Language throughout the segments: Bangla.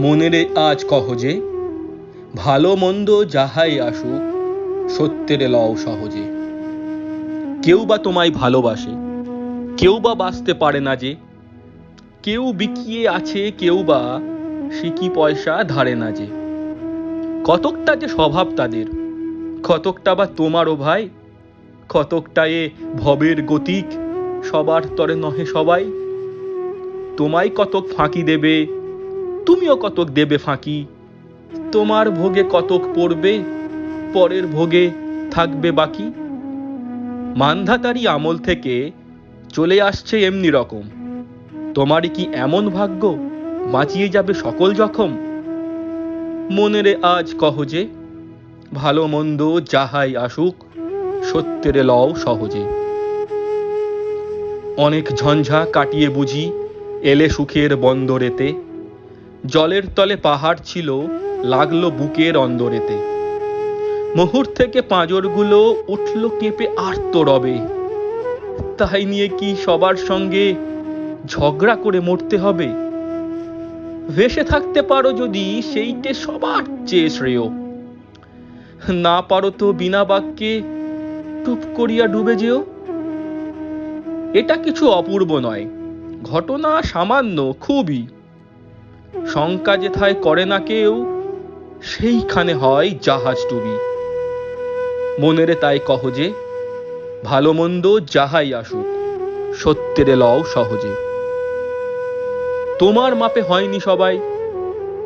মনেরে আজ কহ যে, ভালো মন্দ যাহাই আসুক, সত্যের লও সহজে। কেউ বা তোমায় ভালোবাসে, কেউ বা বাঁচতে পারে না যে, কেউ বিকিয়ে আছে, কেউ বা সিকি পয়সা ধারে না যে। কতকটা যে স্বভাব তাদের, কতকটা বা তোমারও ভাই, কতকটা এ ভবের গতিক, সবার তরে নহে সবাই। তোমায় কতক ফাঁকি দেবে, তুমিও কতক দেবে ফাঁকি। তোমার ভোগে কতক পড়বে, পরের ভোগে থাকবে বাকি। মানধাতারি আমল থেকে চলে আসছে এমনি রকম, তোমারই কি এমন ভাগ্য বাঁচিয়ে যাবে সকল জখম? মনেরে আজ কহ যে, ভালো মন্দ যাহাই আসুক, সত্যেরে লও সহজে। অনেক ঝঞ্ঝা কাটিয়ে বুঝি এলে সুখের বন্দরেতে, জলের তলে পাহাড় ছিল লাগলো বুকের অন্দরেতে। মুহূর্ত থেকে পাঁজরগুলো উঠল কেঁপে আর্ত রবে, তাই নিয়ে কি সবার সঙ্গে ঝগড়া করে মরতে হবে? ভেসে থাকতে পারো যদি সেইটে সবার চেয়ে শ্রেয়, না পারো তো বিনা বাক্যে টুপ করিয়া ডুবে যেও। এটা কিছু অপূর্ব নয়, ঘটনা সামান্য খুবই। শঙ্কা যেথায় করে না কেউ, সেইখানে হয় জাহাজ ডুবি। মনেরে তাই কহ যে, ভালো মন্দ যাহাই আসুক, সত্যেরে লও সহজে। তোমার মাপে হয়নি সবাই,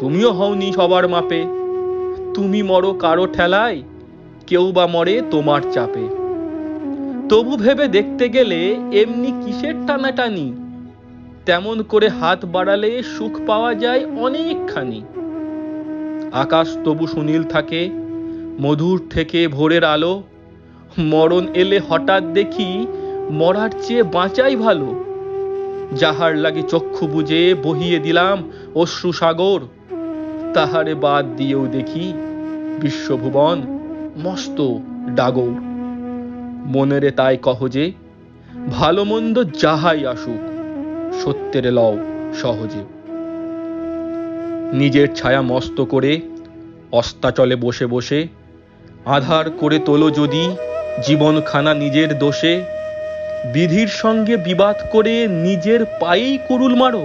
তুমিও হওনি সবার মাপে। তুমি মরো কারো ঠেলায়, কেউ বা মরে তোমার চাপে। তবু ভেবে দেখতে গেলে এমনি কিসের টানাটানি, তেমন করে হাত বাড়ালে সুখ পাওয়া যায় অনেকখানি। আকাশ তবু সুনীল থাকে, মধুর থেকে ভোরের আলো। মরণ এলে হঠাৎ দেখি মরার চেয়ে বাঁচাই ভালো। যাহার লাগে চক্ষু বুজে বহিয়ে দিলাম অশ্রু সাগর, তাহারে বাদ দিয়েও দেখি বিশ্বভুবন মস্ত ডাগর। মনেরে তাই কহ যে, ভালো মন্দ যাহাই আসুক, সত্যেরে লও সহজে। নিজের ছায়া মস্ত করে অস্তাচলে বসে বসে আধার করে তোলো যদি জীবনখানা নিজের দোষে। বিধির সঙ্গে বিবাদ করে নিজের পায়েই কুড়ুল মারো,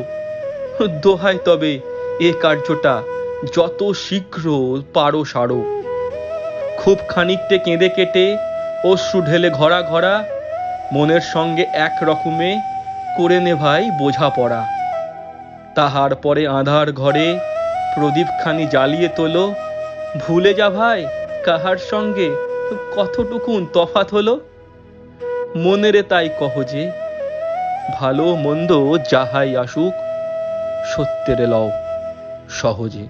দোহাই তবে এ কার্যটা যত শীঘ্র পারো সারো। খুব খানিকটে কেঁদে কেটে অশ্রু ঢেলে ঘরা ঘরা, মনের সঙ্গে এক রকমে করে নে ভাই বোঝাপড়া। তাহার পরে আঁধার ঘরে প্রদীপখানি জ্বালিয়ে তোলো, ভুলে যা ভাই কাহার সঙ্গে কতটুকুন তফাৎ হলো। মনেরে তাই কহ যে, ভালো মন্দ যাহাই আসুক, সত্যেরে লও সহজে।